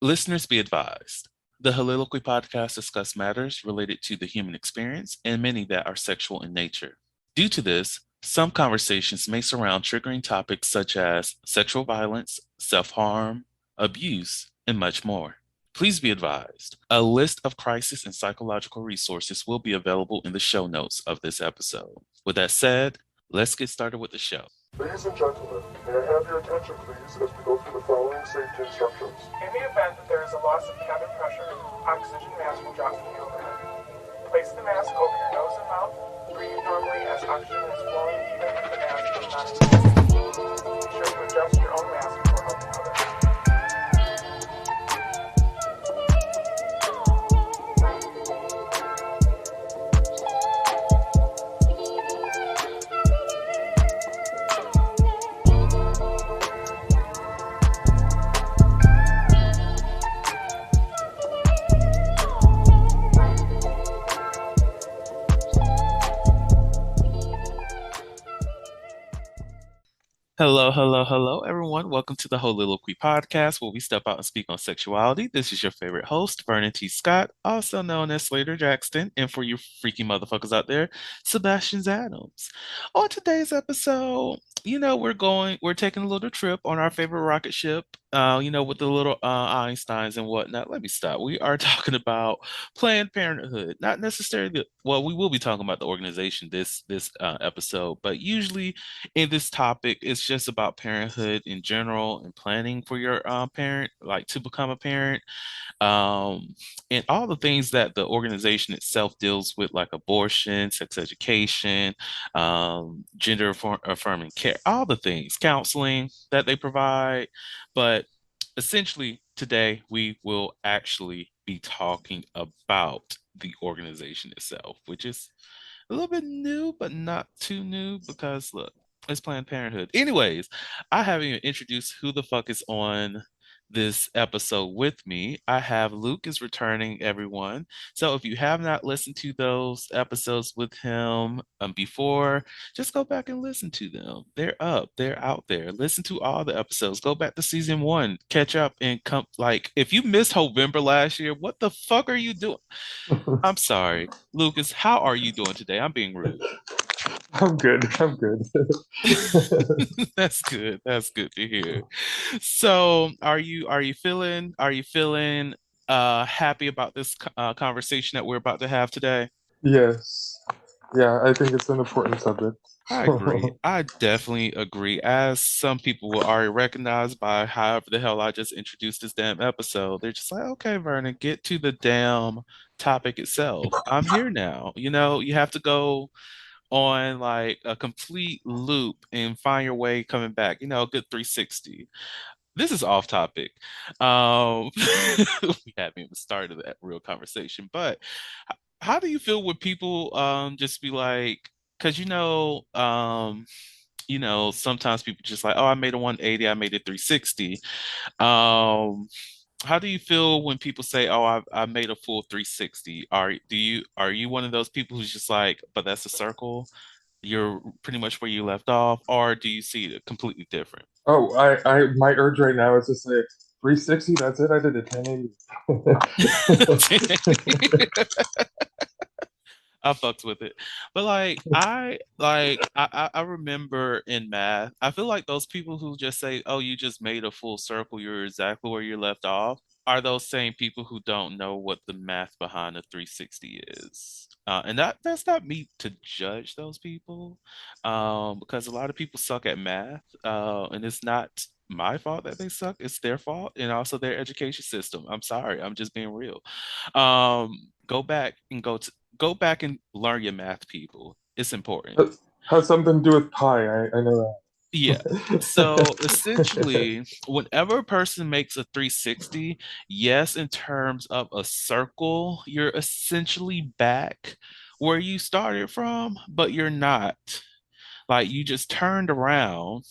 Listeners be advised. The Soliloquy podcast discuss matters related to the human experience and many that are sexual in nature. Due to this, some conversations may surround triggering topics such as sexual violence, self-harm, abuse, and much more. Please be advised, a list of crisis and psychological resources will be available in the show notes of this episode. With that said, let's get started with the show. Ladies and gentlemen, may I have your attention please as we go through the following safety instructions. In the event that there is a loss of cabin pressure, oxygen mask will drop from the overhead. Place the mask over your nose and mouth. Breathe normally as oxygen is flowing even if the mask is not inflated. Be sure to adjust your own mask before helping others. Hello, everyone. Welcome to the Soliloquy podcast, where we step out and speak on sexuality. This is your favorite host, Vernon T. Scott, also known as Slaytor Jackson, and for you freaky motherfuckers out there, Sebastian Adams. On today's episode, we're taking a little trip on our favorite rocket ship, with the little Einsteins and whatnot. Let me stop. We are talking about Planned Parenthood, not necessarily. Well, we will be talking about the organization this episode, but usually in this topic, it's just about parenthood in general and planning for your parent, like to become a parent, and all the things that the organization itself deals with, like abortion, sex education, gender affirming care, all the things, counseling that they provide. But essentially, today we will actually be talking about the organization itself, which is a little bit new, but not too new because look, it's Planned Parenthood. Anyways, I haven't even introduced who the fuck is on this episode with me. I have Luke is returning, everyone. So if you have not listened to those episodes with him before, just go back and listen to them. They're up, they're out there. Listen to all the episodes. Go back to season 1, catch up, and come. Like, if you missed November last year, what the fuck are you doing? I'm sorry, Lucas. How are you doing today? I'm being rude. I'm good. I'm good. That's good. That's good to hear. So, are you feeling happy about this conversation that we're about to have today? Yes. Yeah, I think it's an important subject. I agree. I definitely agree. As some people will already recognize by however the hell I just introduced this damn episode, they're just like, okay, Vernon, get to the damn topic itself. I'm here now. You have to go on like a complete loop and find your way coming back, a good 360. This is off topic. We haven't even started that real conversation, but how do you feel when people just be like, because sometimes people just like, oh, I made a 180, I made a 360. Um, how do you feel when people say, "Oh, I made a full 360"? Are you one of those people who's just like, "But that's a circle. You're pretty much where you left off," or do you see it completely different? Oh, my urge right now is to say 360. That's it. I did a 1080. I fucked with it. But I remember in math, I feel like those people who just say, "Oh, you just made a full circle, you're exactly where you left off," are those same people who don't know what the math behind a 360 is. And that's not me to judge those people, because a lot of people suck at math, and it's not my fault that they suck. It's their fault, and also their education system. I'm sorry. I'm just being real. Go back and go back and learn your math, people. It's important. Has something to do with pi. I know Yeah. So essentially, whenever a person makes a 360, yes, in terms of a circle, you're essentially back where you started from, but you're not. Like you just turned around.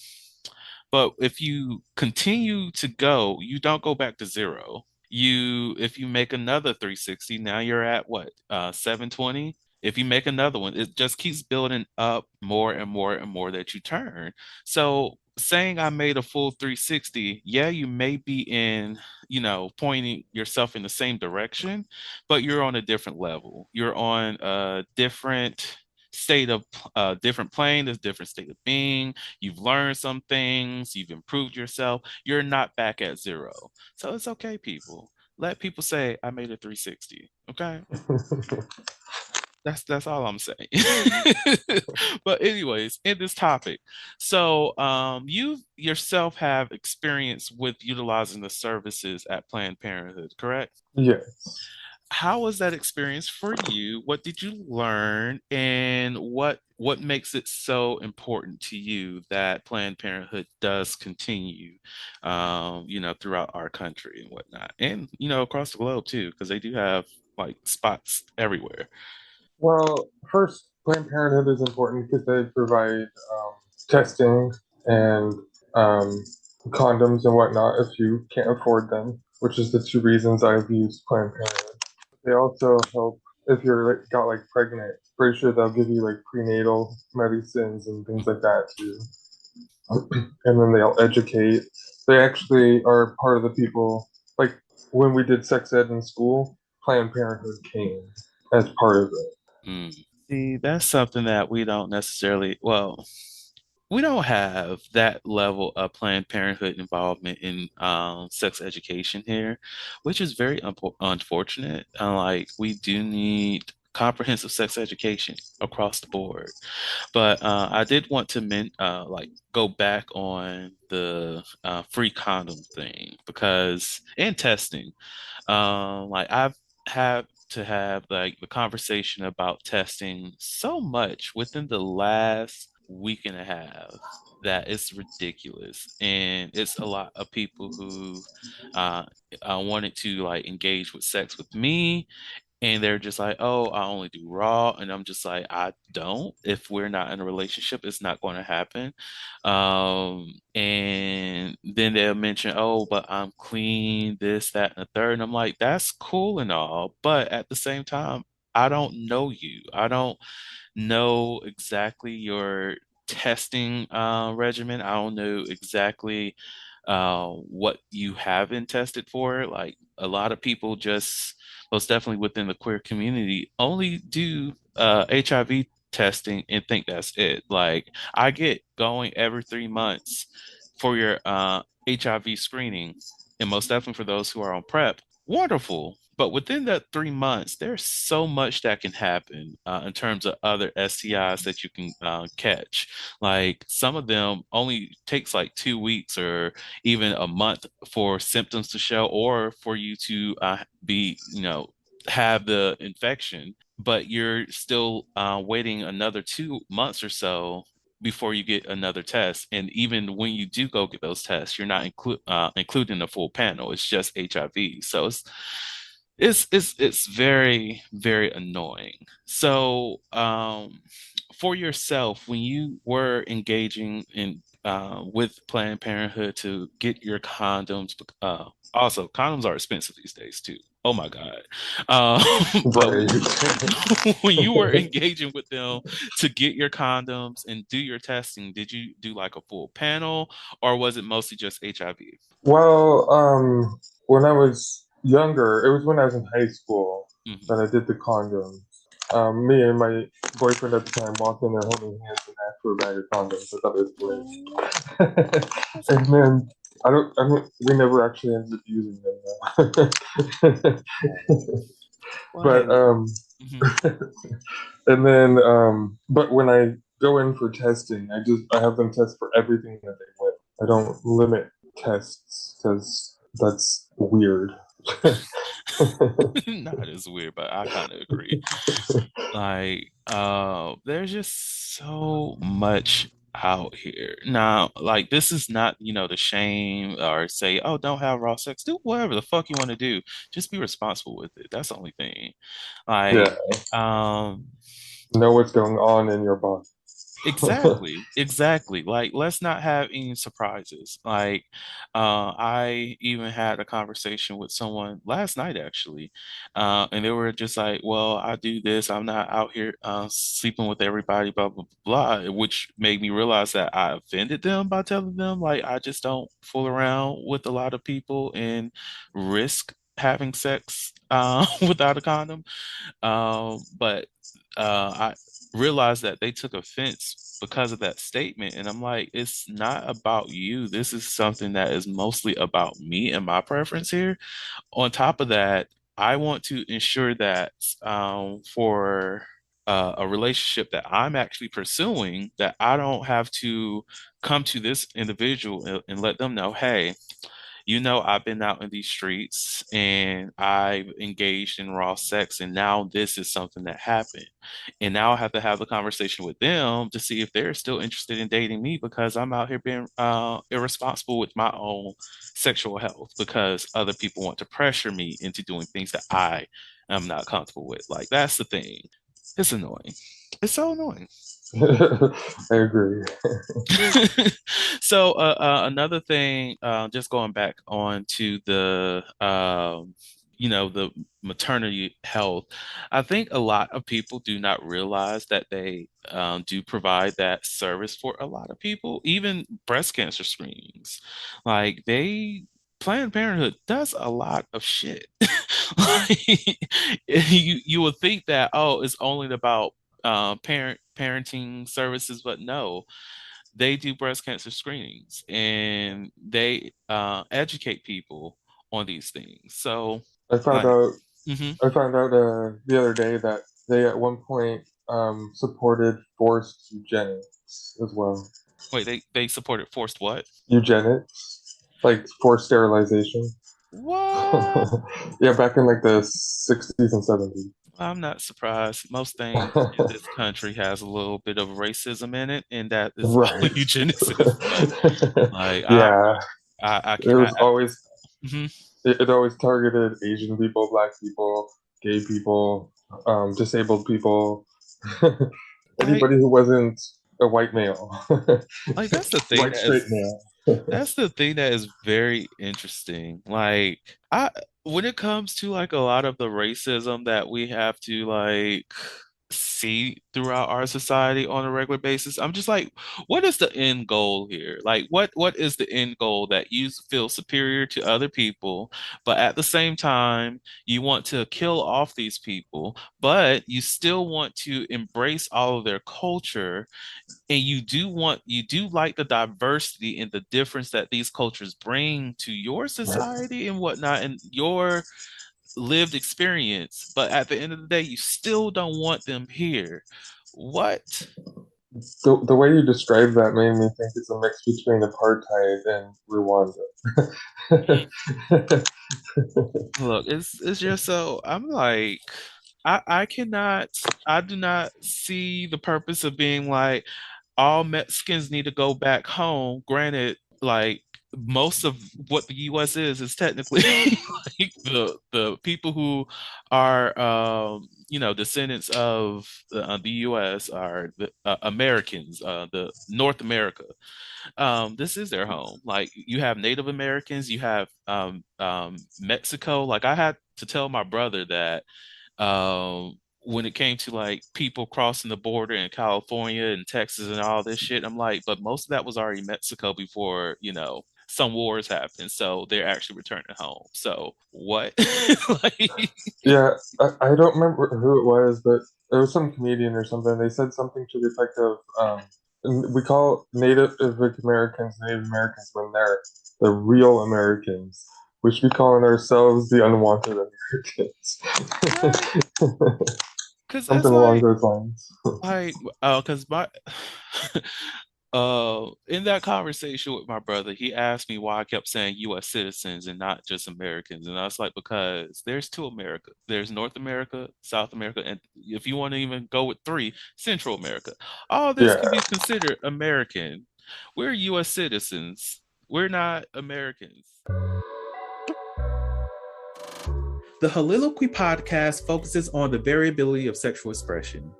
But if you continue to go, you don't go back to zero. If you make another 360, now you're at what, 720? If you make another one, it just keeps building up more and more and more that you turn. So saying I made a full 360, yeah, you may be in, pointing yourself in the same direction, but you're on a different level. You're on a different state of different plane, a different state of being. You've learned some things, you've improved yourself. You're not back at zero. So it's okay, people. Let people say I made a 360. Okay. That's all I'm saying. But anyways, in this topic, so you yourself have experience with utilizing the services at Planned Parenthood, correct? Yes. How was that experience for you? What did you learn, and what makes it so important to you that Planned Parenthood does continue, throughout our country and whatnot, and across the globe too, because they do have like spots everywhere. Well, first, Planned Parenthood is important because they provide testing and um, condoms and whatnot if you can't afford them, which is the two reasons I've used Planned Parenthood. They also help if you're got like pregnant. Pretty sure they'll give you like prenatal medicines and things like that too. And then they'll educate. They actually are part of the people. Like when we did sex ed in school, Planned Parenthood came as part of it. Mm. See, that's something that we don't necessarily, well, we don't have that level of Planned Parenthood involvement in sex education here, which is very unfortunate. Like, we do need comprehensive sex education across the board. But I did want to go back on the free condom thing because and testing. Like I've had to have like the conversation about testing so much within the last week and a half that it's ridiculous, and it's a lot of people who uh, wanted to like engage with sex with me, and they're just like, oh, I only do raw. And I'm just like, I don't. If we're not in a relationship, it's not going to happen. And then they'll mention, oh, but I'm clean, this, that, and the third. And I'm like, that's cool and all. But at the same time, I don't know you. I don't know exactly your testing regimen. I don't know exactly what you haven't tested for. Like a lot of people just, most definitely within the queer community, only do HIV testing and think that's it. Like I get going every 3 months for your HIV screening, and most definitely for those who are on PrEP, wonderful. But within that 3 months, there's so much that can happen in terms of other STIs that you can catch. Like some of them only takes like 2 weeks or even a month for symptoms to show or for you to have the infection, but you're still waiting another 2 months or so before you get another test. And even when you do go get those tests, you're not including the full panel. It's just HIV. So it's very, very annoying. So for yourself, when you were engaging in with Planned Parenthood to get your condoms, also condoms are expensive these days too. Oh my God. But Right. when you were engaging with them to get your condoms and do your testing, did you do like a full panel or was it mostly just HIV? Well, when I was younger, it was when I was in high school that I Hmm. did the condoms. Me and my boyfriend at the time walked in there holding hands and asked for a bag of condoms. I thought it was Oh, hilarious. that's And then we never actually ended up using them though. well, But hey. Mhm. and then but when I go in for testing, I have them test for everything that they want. I don't limit tests because that's weird. Not as weird, but I kind of agree. Like, there's just so much out here. Now, like, this is not, the shame or say, oh, don't have raw sex. Do whatever the fuck you want to do. Just be responsible with it. That's the only thing. Yeah, Like, um, know what's going on in your body. Exactly. Like, let's not have any surprises. Like, I even had a conversation with someone last night, actually, and they were just like, "Well, I do this. I'm not out here sleeping with everybody, blah blah blah," which made me realize that I offended them by telling them like I just don't fool around with a lot of people and risk having sex without a condom. But I realized that they took offense because of that statement. And I'm like, it's not about you. This is something that is mostly about me and my preference here. On top of that, I want to ensure that for a relationship that I'm actually pursuing, that I don't have to come to this individual and let them know, hey, I've been out in these streets and I've engaged in raw sex, and now this is something that happened. And now I have to have a conversation with them to see if they're still interested in dating me because I'm out here being irresponsible with my own sexual health because other people want to pressure me into doing things that I am not comfortable with. Like, that's the thing. It's annoying. It's so annoying. I agree. So another thing, just going back on to the maternity health, I think a lot of people do not realize that they do provide that service for a lot of people, even breast cancer screenings. Like, Planned Parenthood does a lot of shit. Like, you would think that, oh, it's only about parenting services, but no, they do breast cancer screenings and they educate people on these things. So, I found like, out hmm I found out the other day that they at one point supported forced eugenics as well. wait, they supported forced what? Eugenics, like forced sterilization. What? Yeah, back in like the 60s and 70s. I'm not surprised. Most things in this country has a little bit of racism in it, and that is all Right. eugenicists. But like, Yeah, I it cannot. was always Mhm. it always targeted Asian people, black people, gay people, disabled people, Like, anybody who wasn't a white male, that's the thing white that straight is male. That's the thing that is very interesting. Like, I when it comes to like a lot of the racism that we have to like see throughout our society on a regular basis, I'm just like, what is the end goal here? Like, what is the end goal that you feel superior to other people, but at the same time, you want to kill off these people, but you still want to embrace all of their culture, and you do like the diversity and the difference that these cultures bring to your society and whatnot and your lived experience, but at the end of the day you still don't want them here. What? The way you described that made me think it's a mix between apartheid and Rwanda. Look, it's just so I'm like, I cannot, I do not see the purpose of being like all Mexicans need to go back home. Granted, like, most of what the US is technically like the people who are descendants of the US are the Americans, the North America. This is their home. Like, you have Native Americans, you have Mexico. Like, I had to tell my brother that when it came to like people crossing the border in California and Texas and all this shit, I'm like, but most of that was already Mexico before, some wars happened. So they're actually returning home. So what? Like, Yeah, I don't remember who it was, but it was some comedian or something. They said something to the effect of, we call Native Americans when they're the real Americans. We should be calling ourselves the unwanted Americans. right? Because Something it's along like, those lines. because my in that conversation with my brother, he asked me why I kept saying US citizens and not just Americans. And I was like, because there's two America. There's North America, South America, and if you want to even go with three, Central America. All this Yeah, can be considered American. We're US citizens. We're not Americans. The Holiloquy podcast focuses on the variability of sexual expression.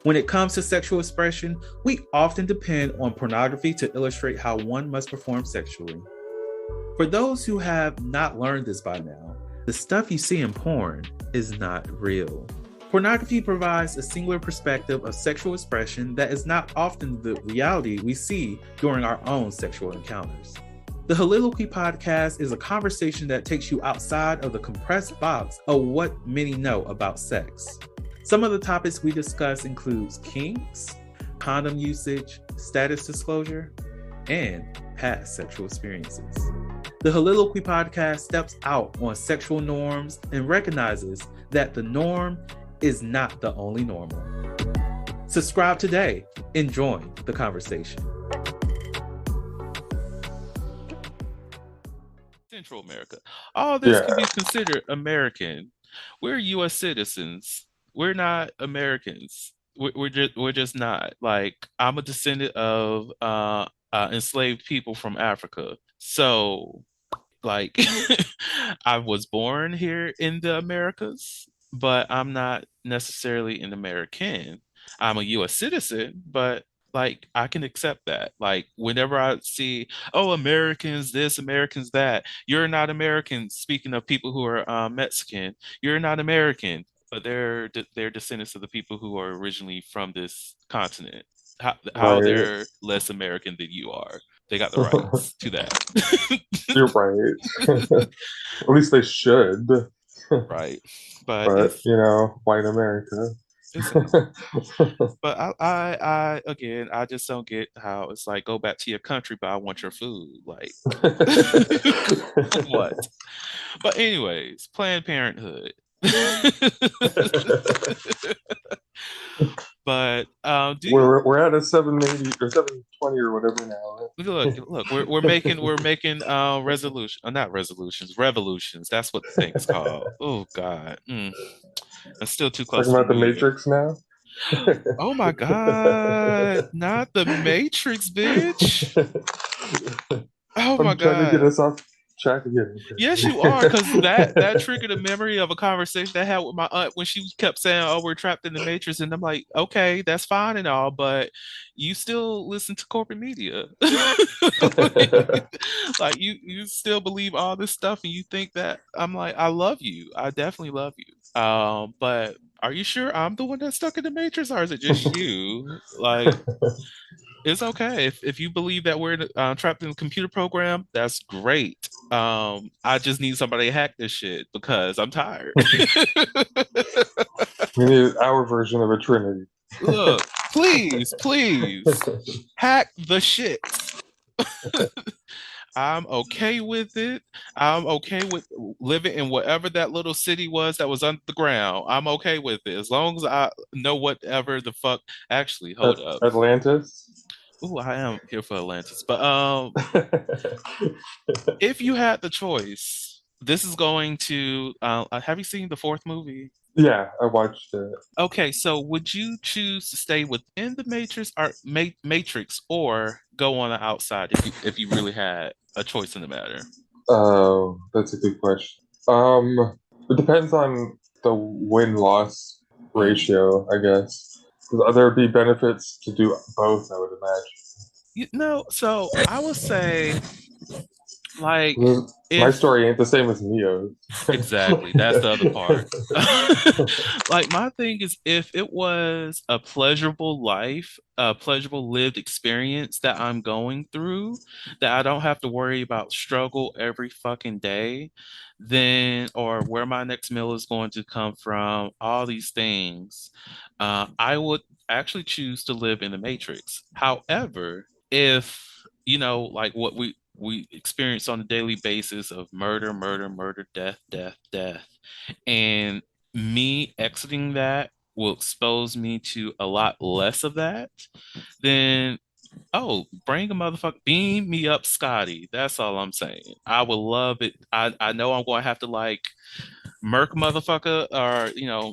When it comes to sexual expression, we often depend on pornography to illustrate how one must perform sexually. For those who have not learned this by now, the stuff you see in porn is not real. Pornography provides a singular perspective of sexual expression that is not often the reality we see during our own sexual encounters. The Soliloquy podcast is a conversation that takes you outside of the compressed box of what many know about sex. Some of the topics we discuss includes kinks, condom usage, status disclosure, and past sexual experiences. The Soliloquy podcast steps out on sexual norms and recognizes that the norm is not the only normal. Subscribe today and join the conversation. Central America. All this can be considered American. We're U.S. citizens. We're not Americans. We're just not. Like, I'm a descendant of enslaved people from Africa. So, like, I was born here in the Americas, but I'm not necessarily an American. I'm a U.S. citizen, but like I can accept that. Like whenever I see, oh, Americans this, Americans that, you're not American. Speaking of people who are Mexican, you're not American, but they're descendants of the people who are originally from this continent. How they're less American than you are. They got the rights to that. You're right. At least they should. Right. But you know, white America. But I again, I just don't get how it's like, go back to your country, but I want your food. Like, what? But anyways, Planned Parenthood. But we're at a 780 or 720 or whatever now. Look, we're making resolution, not resolutions, revolutions. That's what the thing's called. Oh God. I'm still too close. Talking about the Matrix now. Oh my God! Not the Matrix, bitch! Oh my God! I'm trying to get us off track again. Yes, you are, because that triggered a memory of a conversation I had with my aunt when she kept saying, "Oh, we're trapped in the Matrix," and I'm like, "Okay, that's fine and all, but you still listen to corporate media, like you still believe all this stuff, and you think that." I'm like, I love you, I definitely love you, but are you sure I'm the one that's stuck in the Matrix, or is it just you? Like, it's okay if you believe that we're trapped in a computer program. That's great. I just need somebody to hack this shit because I'm tired. We need our version of a Trinity. Look, please hack the shit. I'm okay with it. I'm okay with living in whatever that little city was that was under the ground. I'm okay with it as long as I know whatever the fuck. Actually, hold up. Atlantis. Oh, I am here for Atlantis. But if you had the choice, this is going to. Have you seen the fourth movie? Yeah, I watched it. Okay, so would you choose to stay within the Matrix or go on the outside if you really had a choice in the matter? Oh, that's a good question. It depends on the win-loss ratio, I guess. There'd be benefits to do both, I would imagine. So I would say, like, my story ain't the same as Neo's. Exactly, that's the other part. Like, my thing is, if it was a pleasurable life, a pleasurable lived experience that I'm going through, that I don't have to worry about struggle every fucking day, then, or where my next meal is going to come from, all these things, I would actually choose to live in the Matrix. However, if like what we experience on a daily basis of murder, death, and me exiting that will expose me to a lot less of that, then bring a motherfucker, beam me up, Scotty. That's all I'm saying. I would love it. I know I'm going to have to like murk a motherfucker or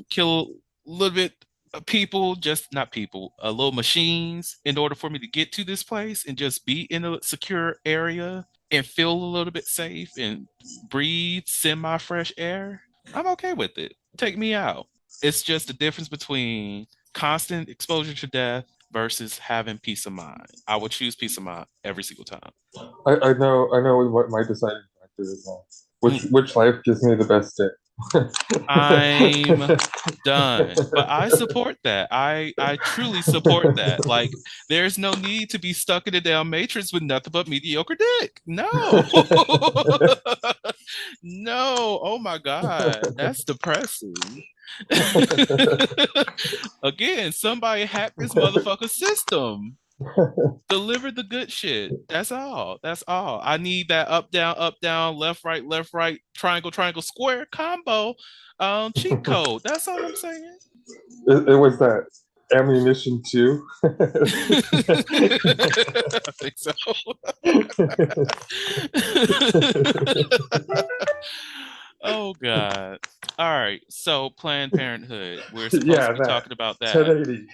kill a little bit of people, just not people, little machines, in order for me to get to this place and just be in a secure area and feel a little bit safe and breathe semi-fresh air. I'm okay with it. Take me out. It's just the difference between constant exposure to death versus having peace of mind. I would choose peace of mind every single time. I know what my deciding factor is now. Which life gives me the best I'm day? done. But I support that. I truly support that. Like, there's no need to be stuck in a damn matrix with nothing but mediocre dick. No. No. Oh my God. That's depressing. Again, somebody hacked this motherfucker system. Deliver the good shit. That's all. That's all. I need that up, down, left, right, triangle, triangle, square combo cheat code. That's all I'm saying. It was that ammunition too. I think so. Oh God. All right. So Planned Parenthood. We're supposed Yeah, to be that talking about that. 1080.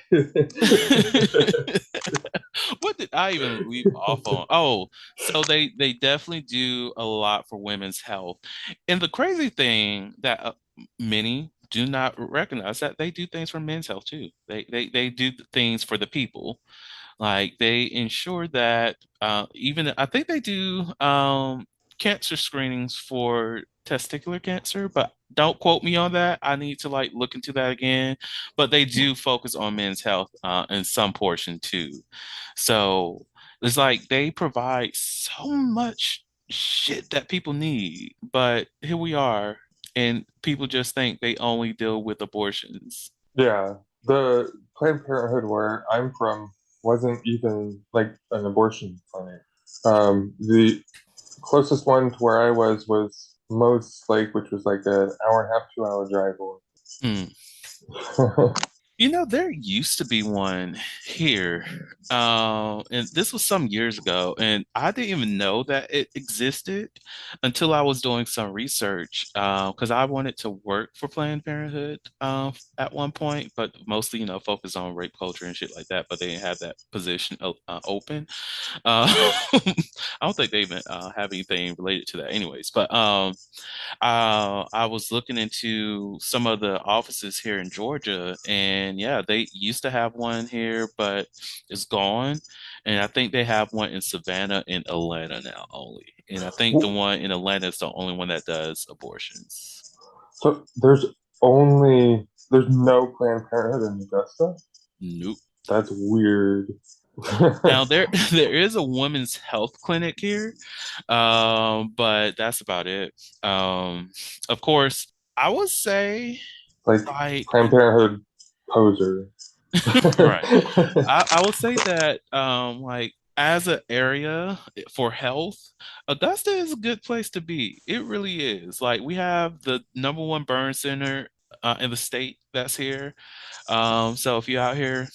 What did I even leave off on? Oh, so they definitely do a lot for women's health. And the crazy thing that many do not recognize that they do things for men's health too. They do things for the people. Like they ensure that even I think they do cancer screenings for testicular cancer, but don't quote me on that. I need to like look into that again. But they do focus on men's health in some portion too. So it's like they provide so much shit that people need, but here we are, and people just think they only deal with abortions. Yeah, the Planned Parenthood where I'm from wasn't even like an abortion clinic. The closest one to where I was Moose Lake, which was like an hour and a half, 2 hour drive Hmm. away. You know, there used to be one here, and this was some years ago, and I didn't even know that it existed until I was doing some research, because I wanted to work for Planned Parenthood at one point, but mostly, focus on rape culture and shit like that, but they didn't have that position open. I don't think they even have anything related to that anyways, but I was looking into some of the offices here in Georgia, and yeah, they used to have one here, but it's gone. And I think they have one in Savannah and Atlanta now only. And I think the one in Atlanta is the only one that does abortions. So there's no Planned Parenthood in Augusta? Nope. That's weird. Now there there is a women's health clinic here, but that's about it. Of course, I would say Like like Planned Parenthood poser. right. I will say that like as an area for health, Augusta is a good place to be. It really is. Like we have the number one burn center in the state that's here. So if you're out here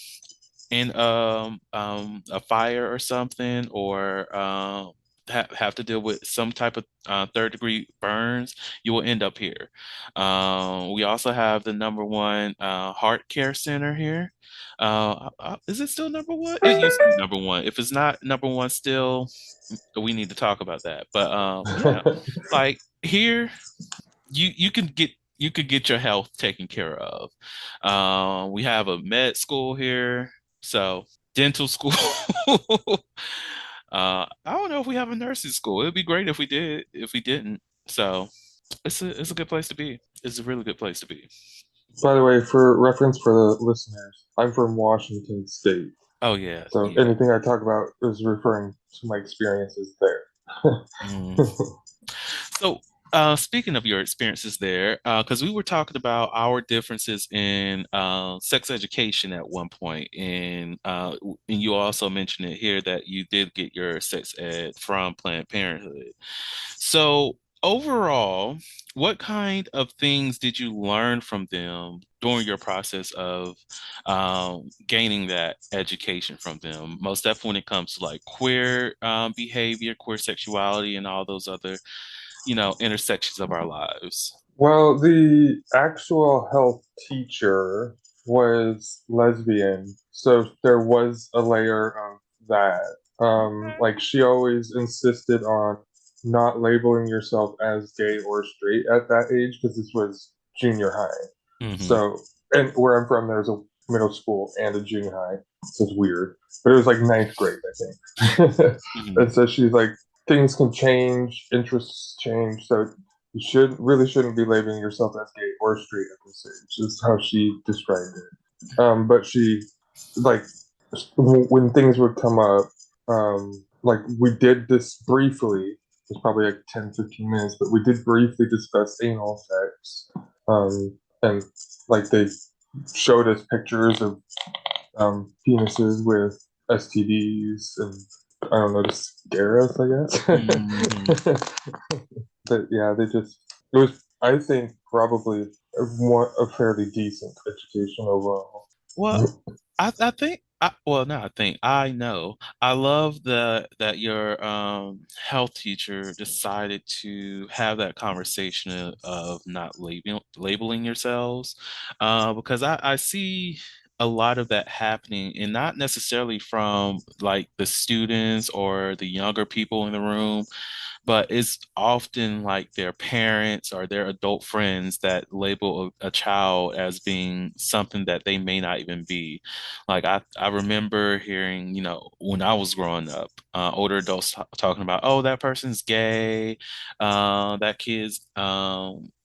in a fire or something, or have to deal with some type of third degree burns, you will end up here. We also have the number one heart care center here. Is it still number one? It used to be number one. If it's not number one still, we need to talk about that. But yeah, like here, you can get you could get your health taken care of. We have a med school here, so dental school. I don't know if we have a nursing school. It'd be great if we did. If we didn't, so it's a good place to be. It's a really good place to be. By the way, for reference for the listeners, I'm from Washington State. Oh yeah, So yeah. anything I talk about is referring to my experiences there. Mm. So, speaking of your experiences there, because we were talking about our differences in sex education at one point, and you also mentioned it here that you did get your sex ed from Planned Parenthood. So, overall, what kind of things did you learn from them during your process of gaining that education from them? Most definitely when it comes to like queer behavior, queer sexuality, and all those other intersections of our lives. Well, the actual health teacher was lesbian, so there was a layer of that. Like she always insisted on not labeling yourself as gay or straight at that age because this was junior high. Hmm. So, and where I'm from, there's a middle school and a junior high. So it's weird, but it was like ninth grade, I think. Mhm. And so she's like, things can change, interests change, so you shouldn't be labeling yourself as gay or straight at this age. Is how she described it. But she like when things would come up, like we did this briefly. It was probably like 10, 15 minutes, but we did briefly discuss anal sex. And like they showed us pictures of penises with STDs and I don't know, to scare us, I Mhm. guess. But yeah, it was, I think, probably a fairly decent education overall. Well, I think well, not I think I know. I love that your health teacher decided to have that conversation of not labeling yourselves, because I see a lot of that happening, and not necessarily from like the students or the younger people in the room, but it's often like their parents or their adult friends that label a child as being something that they may not even be. Like I remember hearing, when I was growing up, older adults talking about, oh, that person's gay, that kid's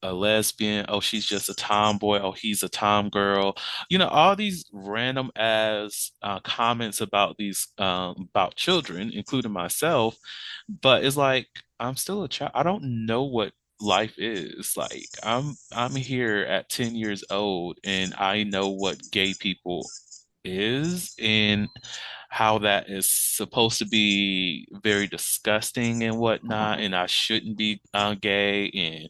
a lesbian, oh, she's just a tomboy, oh, he's a tomgirl. All these random as comments about these about children, including myself, but it's like I'm still a child. I don't know what life is. Like I'm here at 10 years old and I know what gay people is and how that is supposed to be very disgusting and whatnot, and I shouldn't be gay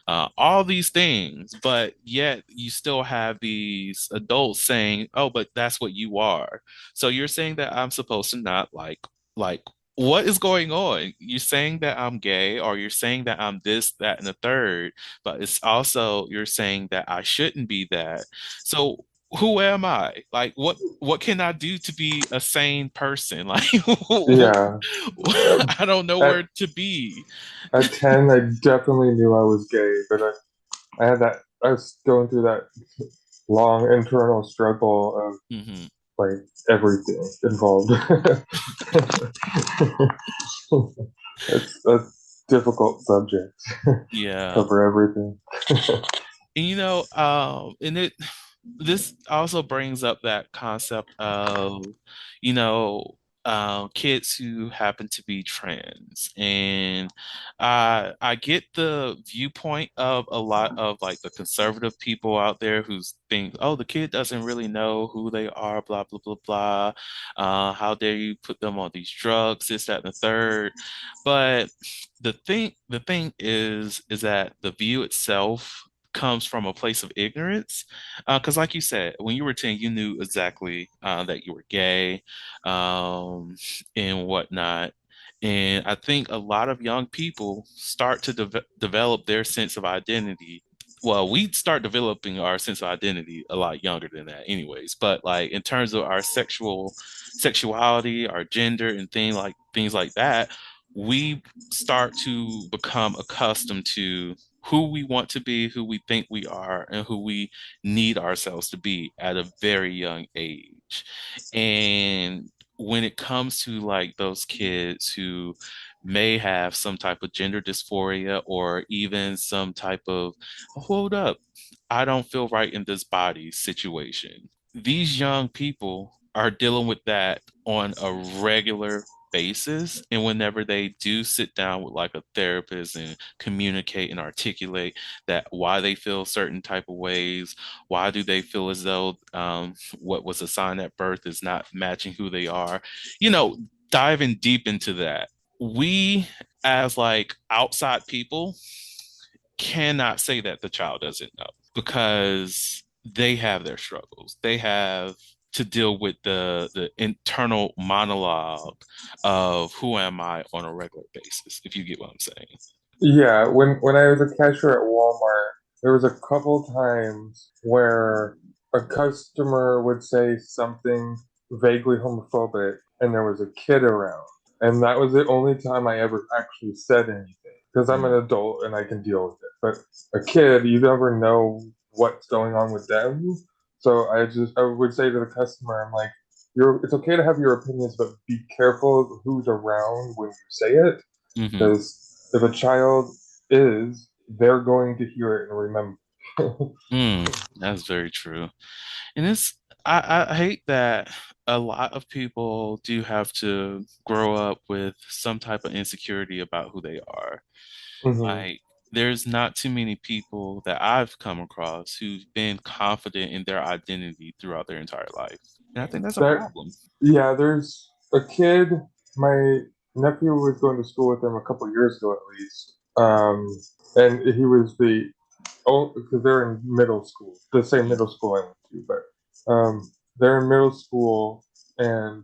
and all these things. But yet you still have these adults saying, "Oh, but that's what you are." So you're saying that I'm supposed to not like what is going on? You're saying that I'm gay, or you're saying that I'm this, that, and the third, but it's also you're saying that I shouldn't be that. So who am I? Like what can I do to be a sane person? Like Yeah. I don't know At where to be. at 10, I definitely knew I was gay, but I was going through that long internal struggle of Hmm. like everything involved. It's a difficult subject. Yeah. Cover everything. And and this also brings up that concept of, you know, kids who happen to be trans. And I get the viewpoint of a lot of like the conservative people out there who think, oh, the kid doesn't really know who they are, blah, blah, blah, blah. How dare you put them on these drugs, this, that, and the third. But the thing is that the view itself comes from a place of ignorance. Because, like you said, when you were 10, you knew exactly that you were gay and whatnot. And I think a lot of young people start to develop their sense of identity. Well, we start developing our sense of identity a lot younger than that, anyways. But like in terms of our sexuality, our gender, and things like that, we start to become accustomed to who we want to be, who we think we are, and who we need ourselves to be at a very young age. And when it comes to like those kids who may have some type of gender dysphoria or even some type of hold up, I don't feel right in this body situation. These young people are dealing with that on a regular basis. And whenever they do sit down with like a therapist and communicate and articulate that why they feel certain type of ways, why do they feel as though what was assigned at birth is not matching who they are, diving deep into that. We, as like outside people, cannot say that the child doesn't know because they have their struggles. They have to deal with the internal monologue of who am I on a regular basis, if you get what I'm saying. Yeah, when I was a cashier at Walmart, there was a couple times where a customer would say something vaguely homophobic and there was a kid around. And that was the only time I ever actually said anything because I'm an Mm. adult and I can deal with it. But a kid, you never know what's going on with them. So I would say to the customer, I'm like, it's okay to have your opinions, but be careful of who's around when you say it, Hmm. because if a child is, they're going to hear it and remember. That's very true. And I hate that a lot of people do have to grow up with some type of insecurity about who they are. Hmm. Like, there's not too many people that I've come across who've been confident in their identity throughout their entire life. And I think that's a That problem. Yeah, there's a kid. My nephew was going to school with him a couple years ago, at least. And he was because they're in middle school, the same middle school I went to, but they're in middle school, and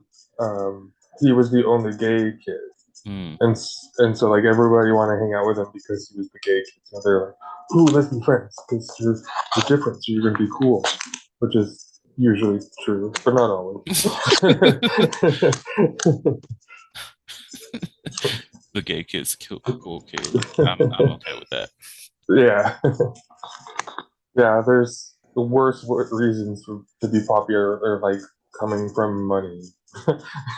he was the only gay kid, Mm. and so like everybody wanted to hang out with him because he was the gay kid. So they're like, "Ooh, let's be friends because you're different, so you're gonna be cool," which is usually true, but not always. The gay kid's cool kid. I'm okay with that. Yeah, yeah. There's the worst reasons to be popular are like coming from money.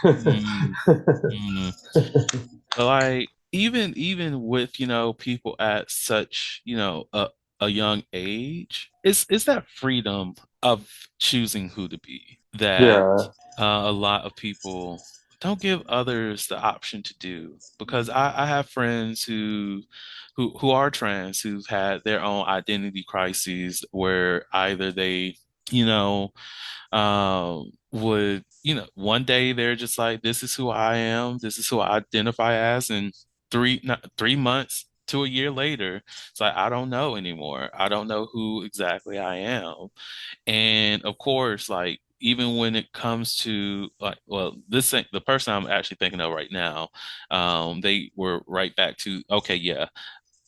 Mm, mm. But like, even with, people at such, a young age, it's that freedom of choosing who to be that Yeah, a lot of people don't give others the option to do. Because I have friends who are trans, who've had their own identity crises where either they, you know would, one day they're just like, this is who I am, this is who I identify as, and not 3 months to a year later, it's like, I don't know anymore. I don't know who exactly I am. And of course, like, even when it comes to, like, well, the person I'm actually thinking of right now, they were right back to, okay, yeah,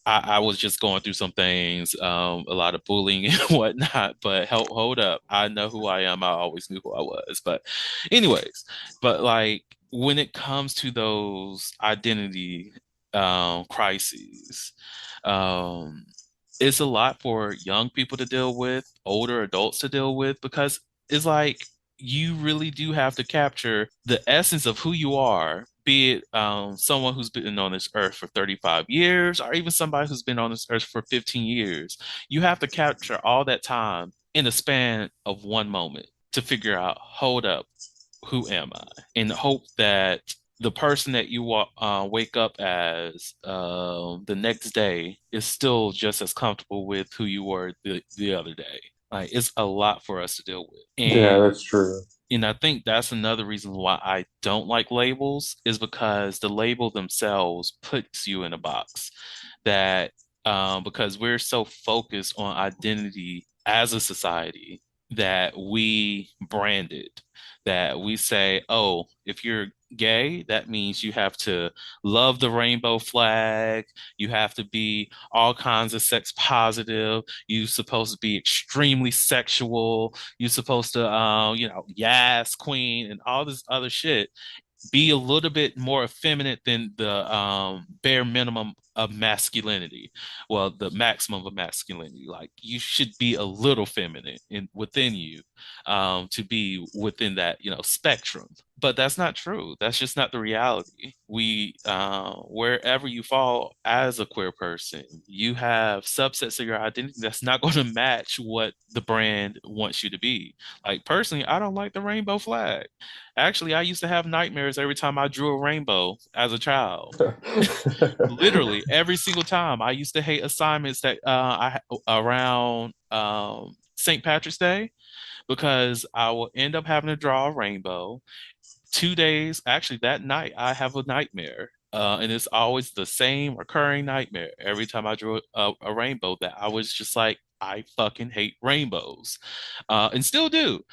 I was just going through some things, a lot of bullying and whatnot. But hold up, I know who I am. I always knew who I was. But, anyways, but like, when it comes to those identity crises, um, it's a lot for young people to deal with, older adults to deal with, because it's like, you really do have to capture the essence of who you are, be it someone who's been on this earth for 35 years, or even somebody who's been on this earth for 15 years. You have to capture all that time in the span of one moment to figure out, hold up, who am I? And hope that the person that you wake up as the next day is still just as comfortable with who you were the other day. Like, it's a lot for us to deal with. yeah, that's true. And I think that's another reason why I don't like labels, is because the label themselves puts you in a box that, because we're so focused on identity as a society, that we brand it, that we say, oh, if you're gay, that means you have to love the rainbow flag, you have to be all kinds of sex positive, you're supposed to be extremely sexual, you're supposed to, yes, queen, and all this other shit. Be a little bit more effeminate than the bare minimum of masculinity. Well, the maximum of masculinity. Like, you should be a little feminine within you, to be within that, spectrum. But that's not true. That's just not the reality. Wherever you fall as a queer person, you have subsets of your identity that's not going to match what the brand wants you to be. Like, personally, I don't like the rainbow flag. Actually, I used to have nightmares every time I drew a rainbow as a child. Literally every single time. I used to hate assignments that around St. Patrick's Day, because I will end up having to draw a rainbow. 2 days, actually, that night, I have a nightmare. And it's always the same recurring nightmare every time I drew a rainbow, that I was just like, I fucking hate rainbows, and still do.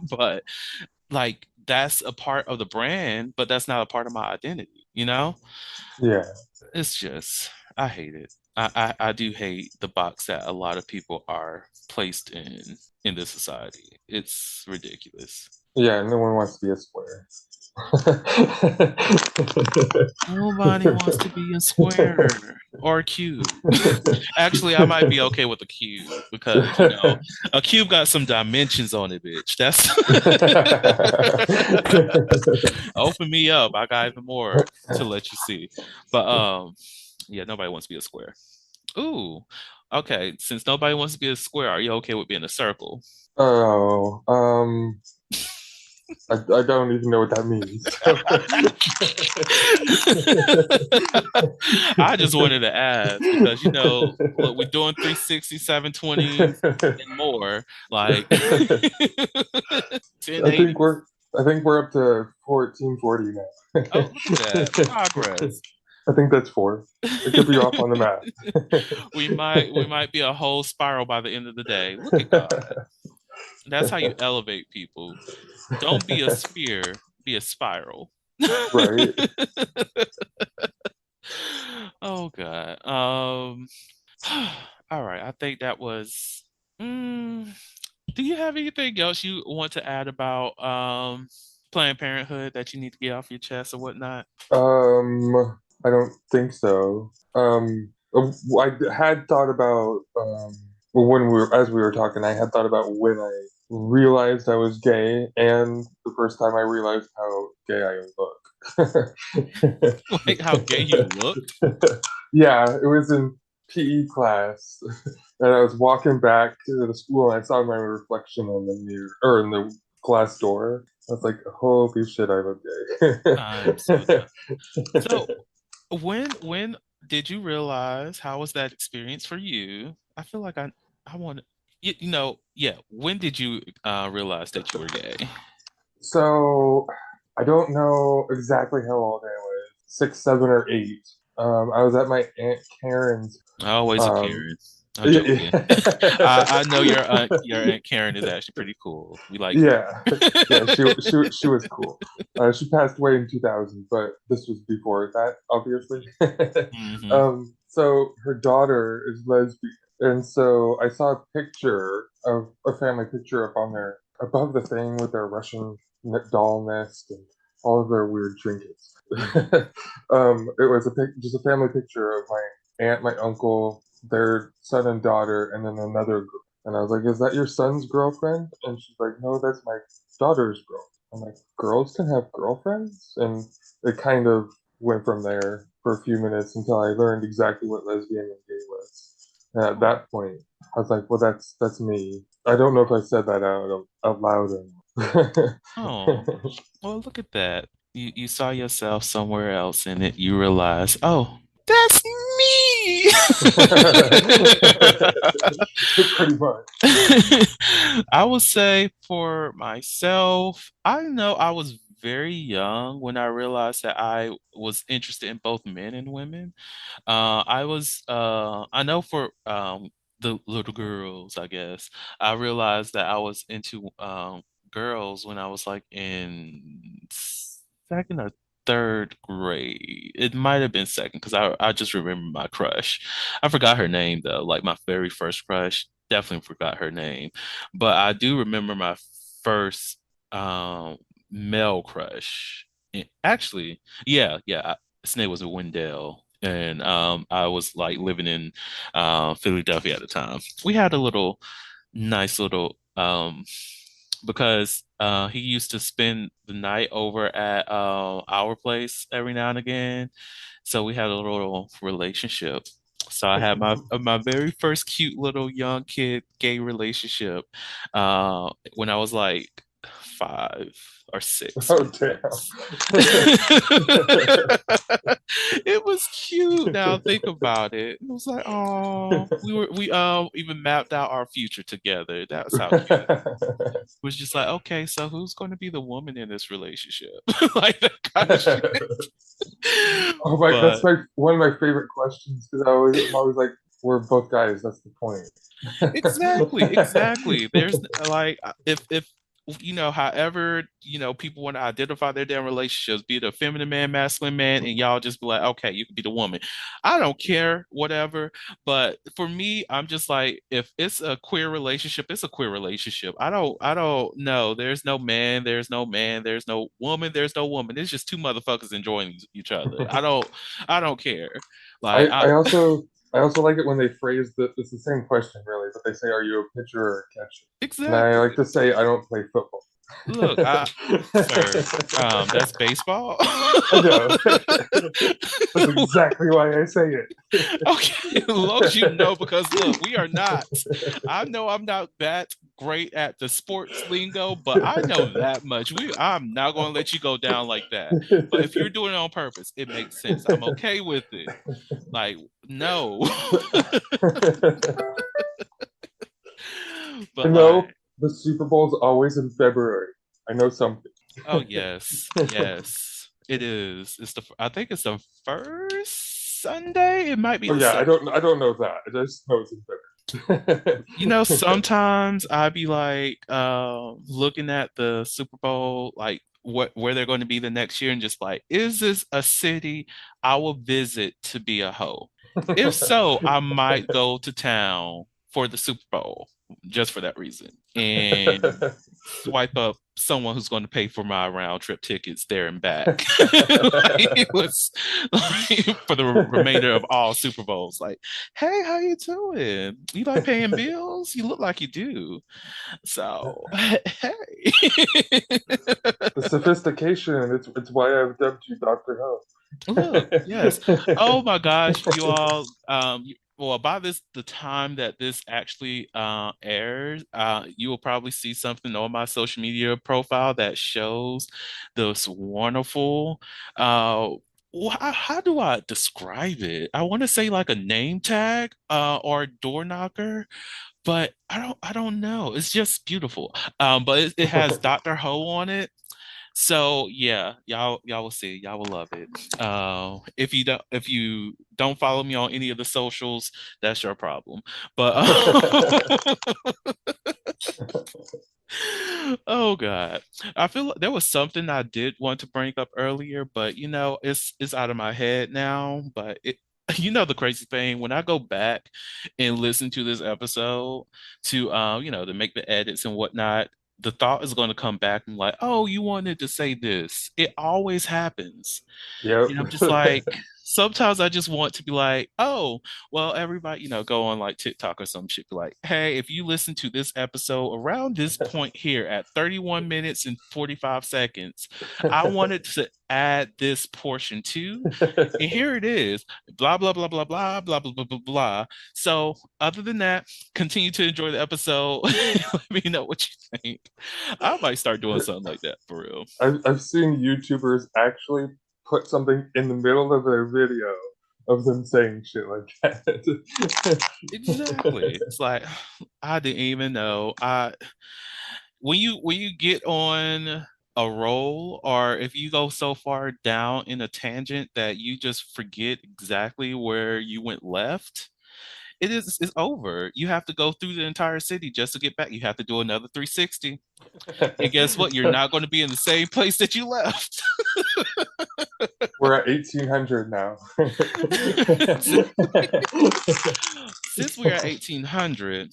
But like, that's a part of the brand, but that's not a part of my identity. Yeah, It's just, I hate it. I do hate the box that a lot of people are placed in this society. It's ridiculous. yeah. No one wants to be a square. Nobody wants to be a square or a cube. Actually, I might be okay with a cube because a cube got some dimensions on it, bitch. That's open me up. I got even more to let you see. But yeah, nobody wants to be a square. Ooh, okay. Since nobody wants to be a square, are you okay with being a circle? Oh, I don't even know what that means. I just wanted to ask because look, we're doing 360, 720s and more, like I think 1080s. we're up to 1440 now. Oh, look at that progress. I think that's four. I could be off on the math. We might be a whole spiral by the end of the day. Look at God. That's how you elevate people. Don't be a sphere, be a spiral. Right. Oh God. All right. I think that was. Mm, do you have anything else you want to add about Planned Parenthood that you need to get off your chest or whatnot? I don't think so. I had thought about well, as we were talking, I had thought about when I realized I was gay, and the first time I realized how gay I look. Like how gay you looked? Yeah, it was in PE class, and I was walking back to the school, and I saw my reflection on the mirror or in the glass door. I was like, "Holy shit, I look I'm so gay." done. So when did you realize how was that experience for you? I feel like I want to yeah, when did you realize that you were gay? So I don't know exactly how old I was, 6, 7, or 8. I was at my Aunt Karen's. Always a Um, Karen. I'm joking. yeah, I know your aunt Karen is actually pretty cool. We like her. yeah, yeah. She was cool. She passed away in 2000, but this was before that, obviously. Hmm. So her daughter is lesbian, and so I saw a picture of a family picture up on there above the thing with their Russian doll nest and all of their weird trinkets. It was just a family picture of my aunt, my uncle, their son and daughter, and then another girl. And I was like, "Is that your son's girlfriend?" And she's like, "No, that's my daughter's girl." I'm like, "Girls can have girlfriends?" And it kind of went from there for a few minutes until I learned exactly what lesbian and gay was. And at Oh, that point, I was like, "Well, that's me." I don't know if I said that out loud or not. oh, well, look at that. You saw yourself somewhere else in it. You realize, oh, that's me. Pretty much. I would say for myself, I know I was very young when I realized that I was interested in both men and women. I know for the little girls, I guess, I realized that I was into girls when I was like in second or third grade. It might have been second because I just remember my crush. I forgot her name though, like my very first crush. Definitely forgot her name. But I do remember my first um male crush. Actually, yeah, his name was Wendell, and I was like living in Philadelphia at the time. We had a little nice little because he used to spend the night over at our place every now and again, so we had a little relationship. So I had my very first cute little young kid gay relationship when I was like 5 or 6 Oh damn. months. It was cute. Now think about it. It was like, oh, we even mapped out our future together. That's how cute it was. Just like, okay, so who's going to be the woman in this relationship? Like that kind of shit. Oh my, that's But my one of my favorite questions because I'm always like, we're both guys. That's the point. exactly. There's like if however, people want to identify their damn relationships, be it a feminine man, masculine man, and y'all just be like, okay, you can be the woman. I don't care, whatever. But for me, I'm just like, if it's a queer relationship, it's a queer relationship. I don't know. There's no man, there's no woman, there's no woman. It's just two motherfuckers enjoying each other. I don't care. Like, I also like it when they phrase that it's the same question really, but they say, "Are you a pitcher or a catcher?" And I like exactly. to say, "I don't play football." Look, sir, that's baseball. I know. That's exactly why I say Okay, as long as you know, because look, we are not. it. I know I'm not that great at the sports lingo, but I know that much. I'm not going to let you go down like that. But if you're doing it on purpose, it makes sense. I'm okay with it. Like, no, I but know like, the Super Bowl's always in February. I know something. oh yes, yes, it is. I think it's the first Sunday. It might be Oh the yeah, second. I don't know that. I just know it's in February. Sometimes I'd be like looking at the Super Bowl, like where they're going to be the next year, and just like, is this a city I will visit to be a hoe? If so, I might go to town for the Super Bowl just for that reason. And swipe up someone who's going to pay for my round trip tickets there and back. Like, it was like, for the remainder of all Super Bowls. Like, hey, how you doing? You like paying bills? You look like you do. So, hey. The sophistication, it's why I've dubbed you Dr. Look, yes. Ho. Oh my gosh, you all. Well, by the time that this actually airs, you will probably see something on my social media profile that shows this wonderful. How do I describe it? I want to say like a name tag, or a door knocker, but I don't know. It's just beautiful. But it has Dr. Ho on it. So yeah, y'all will see. Y'all will love it. If you don't follow me on any of the socials, that's your problem. But oh God, I feel like there was something I did want to bring up earlier, but it's out of my head now. But the crazy thing, when I go back and listen to this episode to make the edits and whatnot, the thought is going to come back and like, oh, you wanted to say this. It always happens. Yep. And I'm just like, sometimes I just want to be like, oh, well, everybody, go on like TikTok or some shit, be like, hey, if you listen to this episode around this point here at 31 minutes and 45 seconds, I wanted to add this portion too. And here it is, blah, blah, blah, blah, blah, blah, blah, blah, blah, blah. So, other than that, continue to enjoy the episode. Let me know what you think. I might start doing something like that for real. I've seen YouTubers actually put something in the middle of their video of them saying shit like that. Exactly. It's like I didn't even know. I when you get on a roll, or if you go so far down in a tangent that you just forget exactly where you went left, it's over. You have to go through the entire city just to get back. You have to do another 360. And guess what? You're not going to be in the same place that you left. We're at 1800 now. Since we are 1800,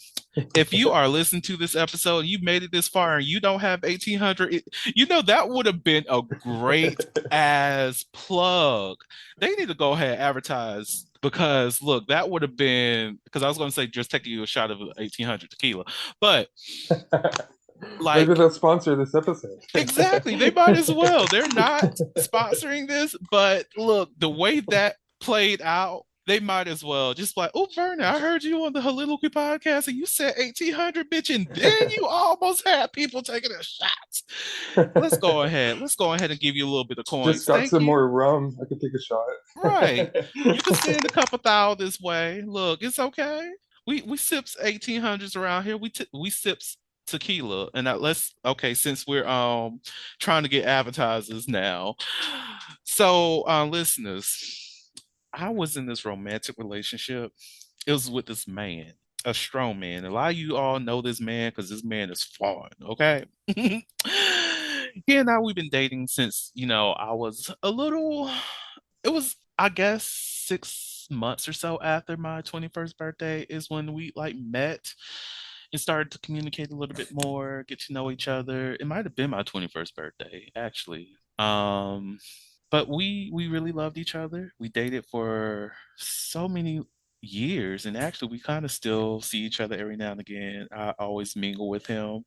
if you are listening to this episode, you made it this far and you don't have 1800, that would have been a great ass plug. They need to go ahead and advertise, because look, that would have been, because I was going to say just taking you a shot of 1800 tequila, but Maybe like, they'll sponsor this episode. exactly, they might as well. They're not sponsoring this, but look, the way that played out, they might as well. Just like, oh, Vernon, I heard you on the Soliloquy podcast and you said 1800, bitch, and then you almost had people taking their shots. Let's go ahead. Let's go ahead and give you a little bit of Just coins. got Thank some you. more rum. I could take a Right. You can shot. send a couple thou this way. Look, it's okay. We sips 1800s around here. We sips tequila, and let's, okay, since we're trying to get advertisers now. So, listeners, I was in this romantic relationship. It was with this man. a strong man. A lot of you all know this man because this man is fun. Okay. He and I, we've been dating since, I was a little, it was, I guess, 6 months or so after my 21st birthday is when we like met and started to communicate a little bit more, get to know each other. It might have been my 21st birthday, actually. But we really loved each other. We dated for so many years, and actually we kind of still see each other every now and again. I always mingle with him.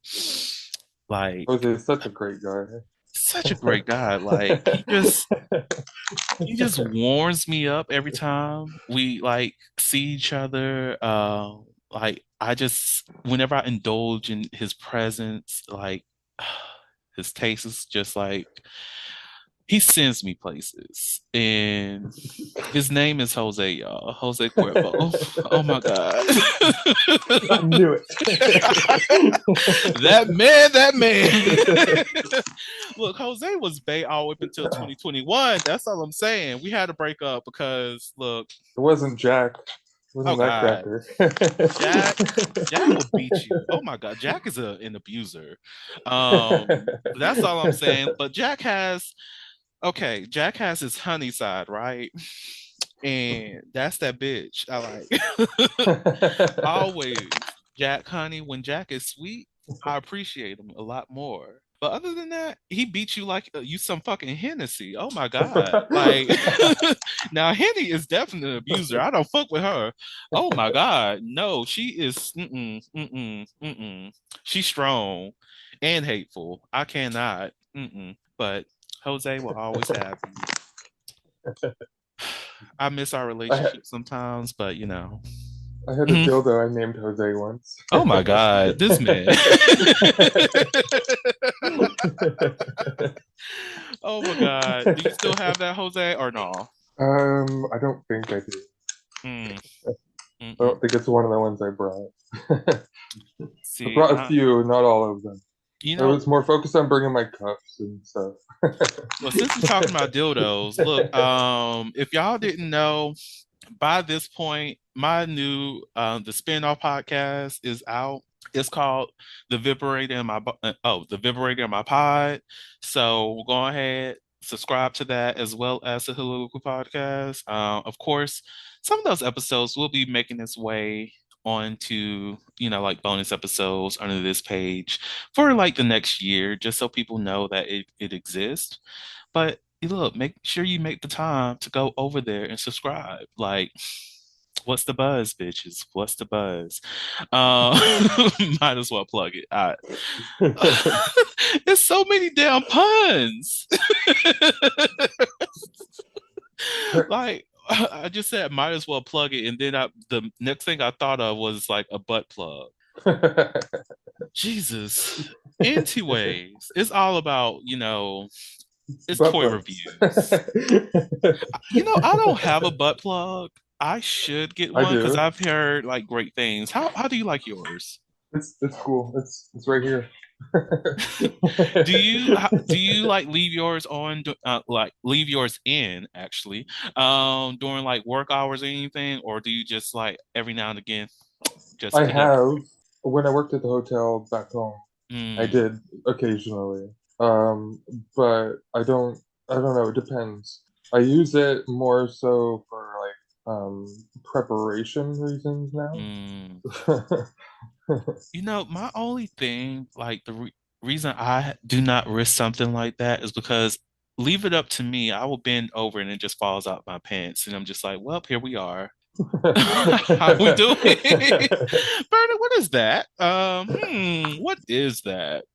Like, Jose is such a great guy. such a great guy. Like, he just warms me up every time we like see each other. Like, I just, whenever I indulge in his presence, like his taste is just like, he sends me places, and his name is Jose, y'all. Jose Cuervo. Oh my God. I knew it. That man. Look, Jose was bae all up until 2021. That's all I'm saying. We had to break up because, look, It wasn't Jack. It oh wasn't that God, cracker. Jack will beat you. Oh my God, Jack is an abuser. That's all I'm saying. But Jack has his honey side, right? And that's that bitch I like. Always. Jack, honey, when Jack is sweet, I appreciate him a lot more. But other than that, he beats you like you some fucking Hennessy. Oh my God. Like, now Henny is definitely an abuser. I don't fuck with her. Oh my God. No, she is, she's strong and hateful. I cannot. But Jose will always have you. I miss our I, relationship sometimes, but I had a Mhm. dildo I named Jose once. Oh my God, this man. Oh my God. Do you still have that, Jose, or no? I don't think I do. Mm, I mm-mm. don't think it's one of the ones I brought. I See, brought a few, not all of them. you I know, was more focused on bringing my cups and stuff. well, since we're talking about dildos, look, if y'all didn't know, by this point, my new the spin-off podcast is out. It's called The Vibrator in My Pod. So go ahead, subscribe to that as well as the Huluku podcast. Of course, some of those episodes will be making its way onto, like bonus episodes under this page for like the next year, just so people know that it exists. But look, make sure you make the time to go over there and subscribe. Like, what's the buzz, bitches? What's the buzz? Might as well plug it. There's so many damn puns. Like, I just said, might as well plug it, and then the next thing I thought of was like a butt plug. Jesus. Anyways, it's all about, it's Butt toy plugs. reviews. I don't have a butt plug. I should get I one because do. I've heard like great things. How do you like yours? It's cool. It's right here. Do you like leave yours on like leave yours in actually during like work hours or anything, or do you just like every now and again just I put it have when I worked at the hotel back home. I mm, did occasionally. But I don't know, it depends. I use it more so for like preparation reasons now. mm. My only thing, like reason I do not risk something like that is because leave it up to me, I will bend over and it just falls out my pants, and I'm just like, well, here we are. How we doing? Bernard, what is that? What is that?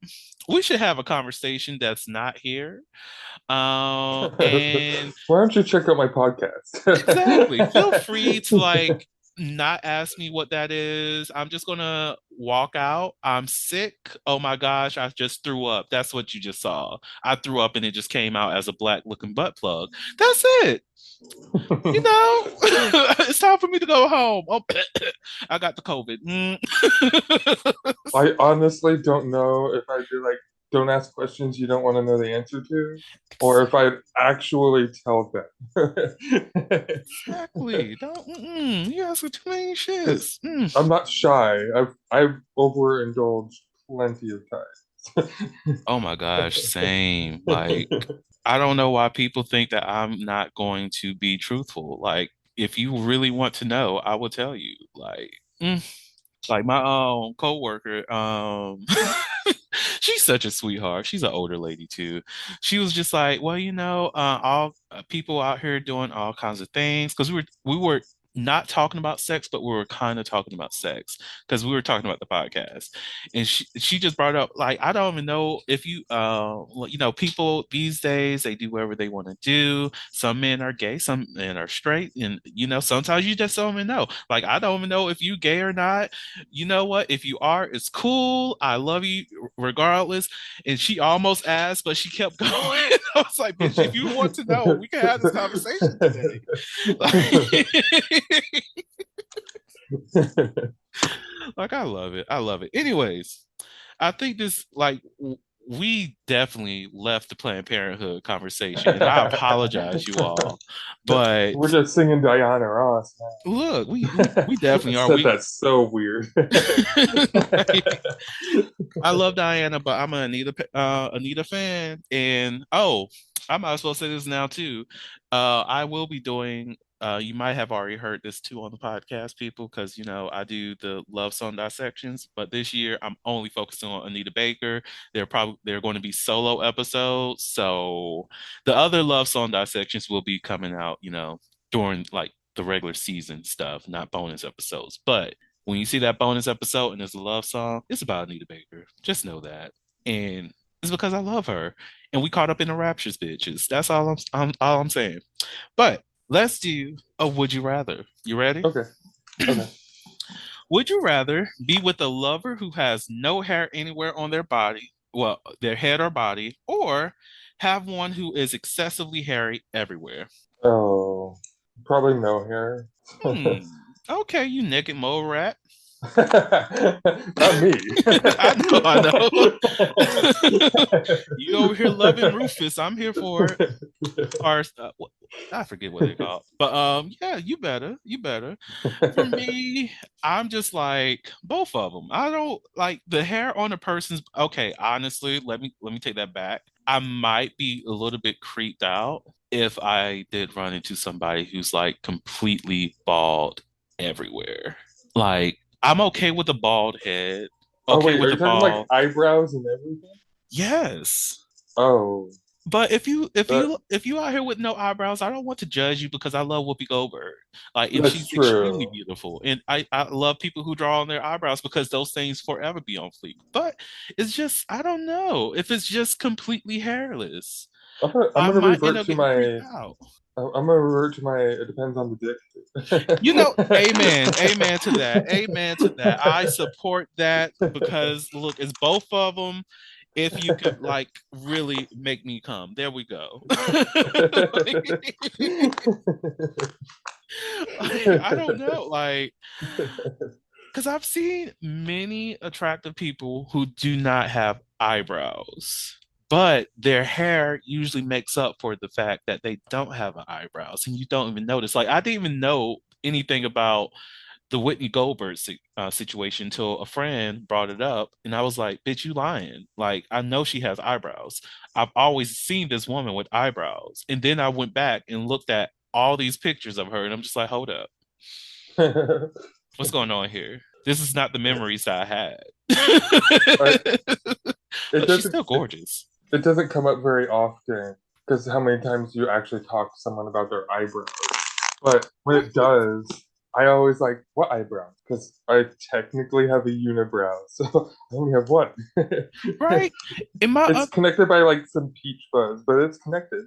We should have a conversation that's not here. And Why don't you check out my exactly. Feel podcast? free to like not ask me what that is. I'm just gonna walk out. I'm sick. Oh my gosh, I just threw up. That's what you just saw. I threw up and it just came out as a black looking butt plug. That's it. It's time for me to go home. Oh, I got the COVID. I honestly don't know if I'd be like don't ask questions you don't want to know the answer to, or if I'd actually tell them. Exactly. Don't. You ask for too many Because shits. I'm not shy. I've overindulged plenty of times. Oh my gosh, same. Like, I don't know why people think that I'm not going to be truthful. Like, if you really want to know, I will tell you. Mm. Like my coworker, she's such a sweetheart. She's an older lady too. She was just like, well, all people out here doing all kinds of things because we were not talking about sex, but we were kind of talking about sex because we were talking about the podcast, and she just brought up like I don't even know if people these days they do whatever they want to do. Some men are gay, some men are straight, and sometimes you just don't even know. Like I don't even know if you gay or not. You know what? If you are, it's cool. I love you regardless. And she almost asked, but she kept going. I was like, bitch, if you want to know, we can have this conversation today. Like, I love it. I love it. Anyways, I think we definitely left the Planned Parenthood conversation, and I apologize, you all. But We're just singing Diana Ross look, we now. we I definitely are. said that's so weird. Like, I love Diana, but I'm an Anita fan, and I might as well say this now too. I will be doing. You might have already heard this too on the podcast, people, because I do the love song dissections. But this year, I'm only focusing on Anita Baker. They're going to be solo episodes, so the other love song dissections will be coming out, during like the regular season stuff, not bonus episodes. But when you see that bonus episode and there's a love song, it's about Anita Baker. Just know that. And it's because I love her. And we caught up in the raptures, bitches. That's all I'm saying. But let's do a would you rather. You ready? Okay. Okay. Would you rather be with a lover who has no hair anywhere on their body, well, their head or body, or have one who is excessively hairy everywhere? Oh, probably no hair. Hmm. Okay, you naked mole rat. Not me. I know. You over here loving Rufus. I'm here for it. Or I forget what they call it. But yeah, you better. For me, I'm just like both of them. I don't like the hair on a person's. Okay, honestly, let me take that back. I might be a little bit creeped out if I did run into somebody who's like completely bald everywhere. Like I'm okay with a bald head. Oh Okay wait, are with you a talking like bald. eyebrows and everything? Yes. Oh, But that if you out here with no eyebrows, I don't want to judge you because I love Whoopi Goldberg. Like, and that's she's extremely true. beautiful. And I love people who draw on their eyebrows because those things forever be on fleek. But it's just I don't know if it's just completely hairless. I'm I gonna might end revert up to getting creeped my out. I'm gonna revert to my it depends on the Amen. Amen to that. dick. Amen to that. I support that because look, it's both of them. If you could like really make me come, there we go. Like, I don't know, like, because I've seen many attractive people who do not have eyebrows, but their hair usually makes up for the fact that they don't have eyebrows, and you don't even notice. Like, I didn't even know anything about the Whitney Goldberg situation until a friend brought it up, and I was like, "Bitch, you lying? Like, I know she has eyebrows. I've always seen this woman with eyebrows." And then I went back and looked at all these pictures of her, and I'm just like, "Hold up, what's going on here? This is not the memories that I I, had." it But she's doesn't still gorgeous. it doesn't come up very often because how many times do you actually talk to someone about their eyebrows? But when it does, I always like, what eyebrows? Because I technically have a unibrow, so I only have one. Right? In my It's connected by like some peach fuzz, but it's connected.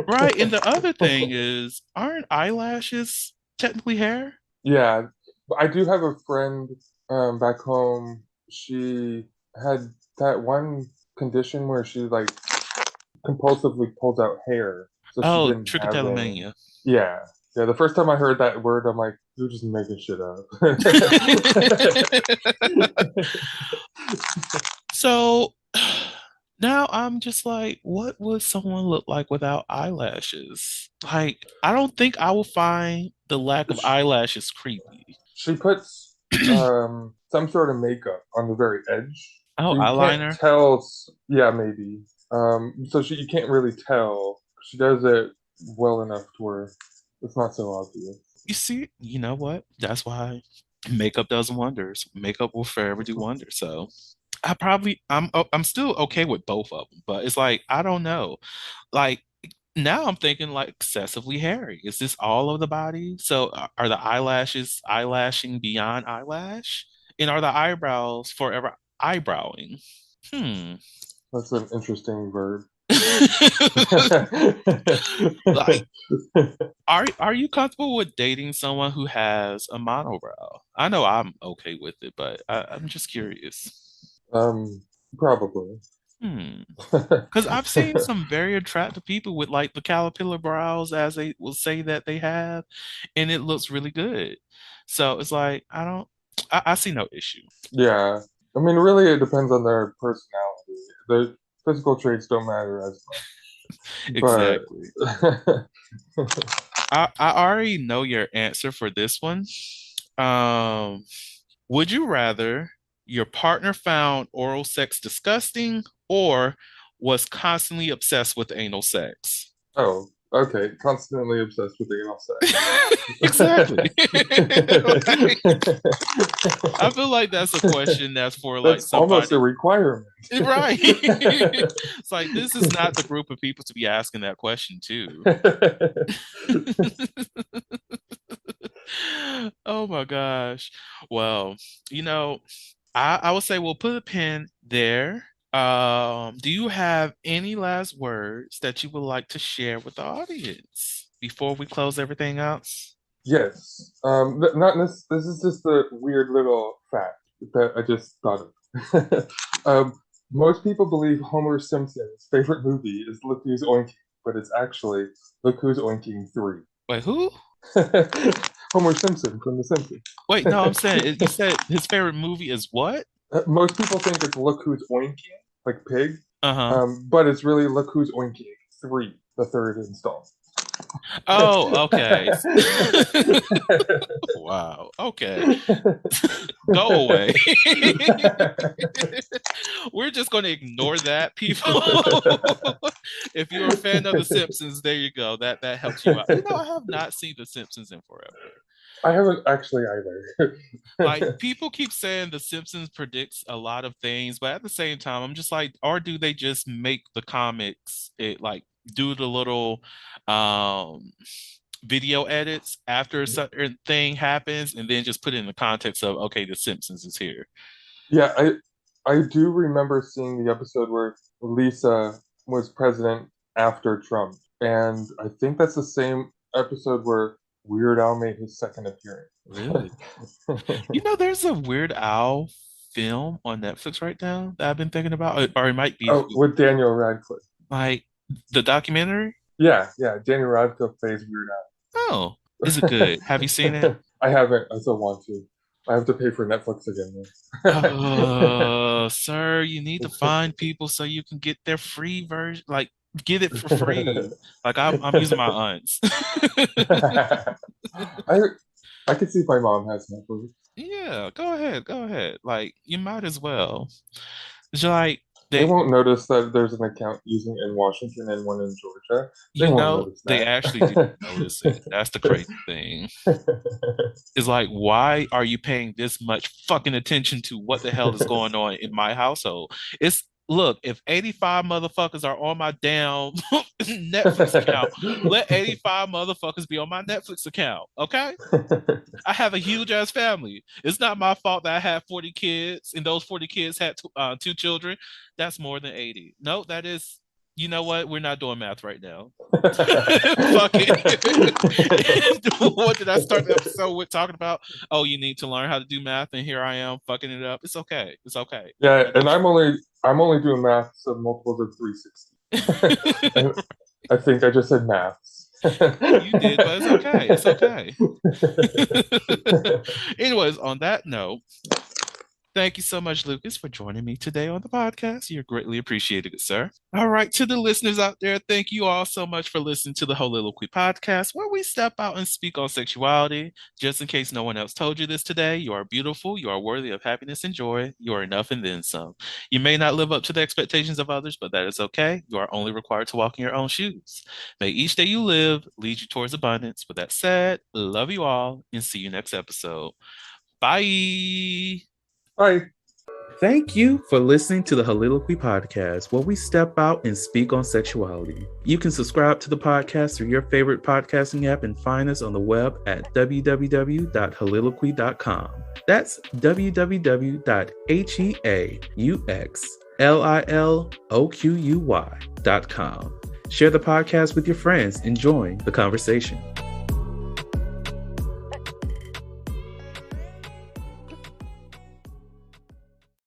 right, and the other thing is, aren't eyelashes technically hair? Yeah, but I do have a friend back home. She had that one condition where she like compulsively pulls out hair, so she Oh, didn't have any. trichotillomania. Yeah, yeah. The first time I heard that word, I'm like, you're just making shit up. So now I'm just like, what would someone look like without eyelashes? Like, I don't think I will find the lack of eyelashes creepy. She puts some sort of makeup on the very edge, Oh, so you can't eyeliner? tell. Yeah, maybe. So you can't really tell. She does it well enough to where it's not so obvious. You see, you know what? That's why makeup does wonders. Makeup will forever do wonders. So I'm still okay with both of them, but it's like I don't know. Like now I'm thinking like excessively hairy. Is this all of the body? So are the eyelashes eyelashing beyond eyelash? And are the eyebrows forever eyebrowing? Hmm. That's an interesting verb. Like, are you comfortable with dating someone who has a monobrow? I know I'm okay with it, but I'm just curious. um, Probably. Hmm. Because I've seen some very attractive people with like the caterpillar brows, as they will say that they have, and it looks really good. So it's like I see no issue. Yeah. I mean, really, it depends on their personality. Their physical traits don't matter as much, Exactly. but I already know your answer for this one. Um, would you rather your partner found oral sex disgusting or was constantly obsessed with anal sex? oh, okay. Constantly obsessed with anal Exactly. sex. Like, I feel like that's a question that's for like That's almost a somebody, requirement. right? It's like this is not the group of people to be asking that question to. Oh my gosh. Well, you know, I would say we'll put a pin there. Do you have any last words that you would like to share with the audience before we close everything out? Yes. Not this is just a weird little fact that I just thought of. Most people believe Homer Simpson's favorite movie is Look Who's Oinking, but it's actually Look Who's Oinking 3. Wait, who? Homer Simpson from The Simpsons. Wait, no, I'm saying you said his favorite movie is what? Most people think it's Look Who's Oinking, like pig, Uh-huh. but it's really Look Who's Oinking 3, the third installment. Oh, okay. Wow. Okay. Go away. We're just going to ignore that, people. If you're a fan of The Simpsons, there you go. That helps you out. You know, I have not seen The Simpsons in forever. I haven't actually either. Like people keep saying The Simpsons predicts a lot of things, but at the same time, I'm just like, or do they just make the comics it like do the little um video edits after a certain thing happens and then just put it in the context of okay, The Simpsons is here. Yeah, I do remember seeing the episode where Lisa was president after Trump, and I think that's the same episode where Weird Al made his second appearance. Really? You know, there's a Weird Al film on Netflix right now that I've been thinking about, or it might be Oh, with Daniel Radcliffe. like the documentary. Yeah, Daniel Radcliffe plays Weird Oh, is it good? Have you seen it? Al. I haven't. I still want to. I have to pay for Netflix again Sir, you need to find people so you can get their free version, like get it for free. Like I'm using my aunts. I I could see if my mom has Netflix. Yeah, go ahead. Like you might as well. It's like They they, won't notice that there's an account using in Washington and one in Georgia. They you won't know, notice they actually do notice it. That's the crazy thing. Is like, why are you paying this much fucking attention to what the hell is going on in my household? It's look, if 85 motherfuckers are on my damn Netflix account, let 85 motherfuckers be on my Netflix account. Okay? I have a huge ass family. It's not my fault that I have 40 kids and those 40 kids had two children. That's more than 80. No, that is, you know what? We're not doing math right now. Fuck it. What did I start the episode with talking about? Oh, you need to learn how to do math, and here I am fucking it up. It's okay. It's okay. Yeah, and I'm only doing maths of multiples of 360. And I think I just said maths. You did, but it's okay. It's okay. Anyways, on that note, Thank you so much, Lucas, for joining me today on the podcast. You're greatly appreciated, good sir. All right, to the listeners out there, thank you all so much for listening to the Holiloquy podcast, where we step out and speak on sexuality. Just in case no one else told you this today, you are beautiful, you are worthy of happiness and joy, you are enough and then some. You may not live up to the expectations of others, but that is okay. You are only required to walk in your own shoes. May each day you live lead you towards abundance. With that said, love you all and see you next episode. Bye. Bye. Thank you for listening to the Holiloquy podcast, where we step out and speak on sexuality. You can subscribe to the podcast through your favorite podcasting app and find us on the web at www.holiloquy.com. That's www.HEAUXLILOQUY.com. Share the podcast with your friends and join the conversation.